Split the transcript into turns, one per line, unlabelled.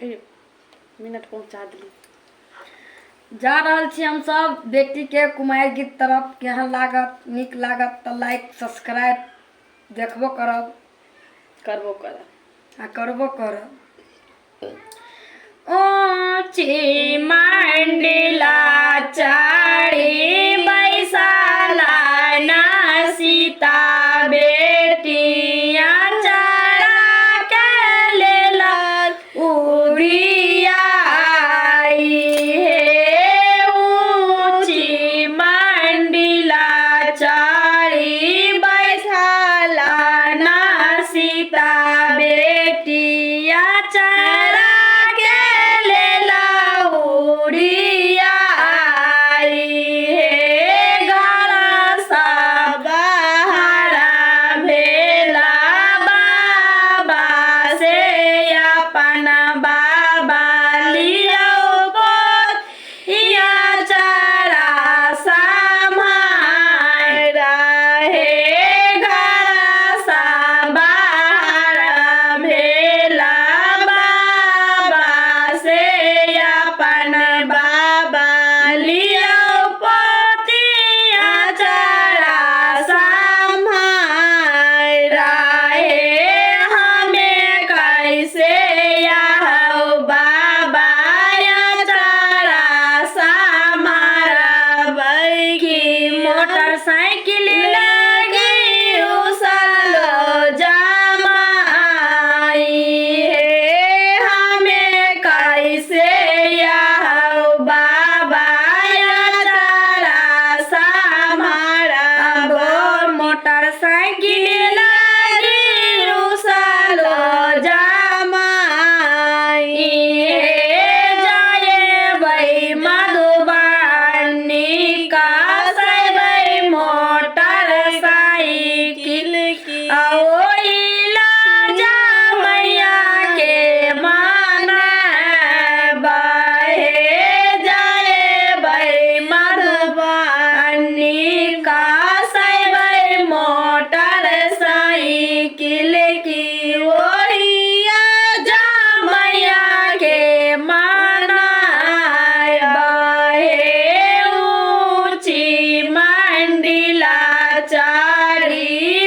फिर मिनट पहुँचा दिली। जा रहल छी हम सब बेटी के कुमारि गीत तरफ। केहन लागत, नीक लागत तो लाइक सब्सक्राइब देखबो करब,
करबो करब
आ करबो करब। ऊँची मंडिला चढ़ी बैसाला ना सीता बेटिया चढ़ा के लेला उड़िया हे ऊँची मंडिला चढ़ी बैसाला ना सीता बेटिया चढ़ा मोटरसाइकिल लगी उसल जमाई हे हमें कैसे यह बाबा चढ़ा समारा मोटरसाइकिल लगी उसल जमाई हे जाए भाई मधुबनी का मोटर साइकिल की ओइला जा मैया के माना बहे जाए भाई मधुबनी का सैबै मोटर साइकिल की ओइया जा मैया के माना बहे ऊँची मंडिला चढ़ी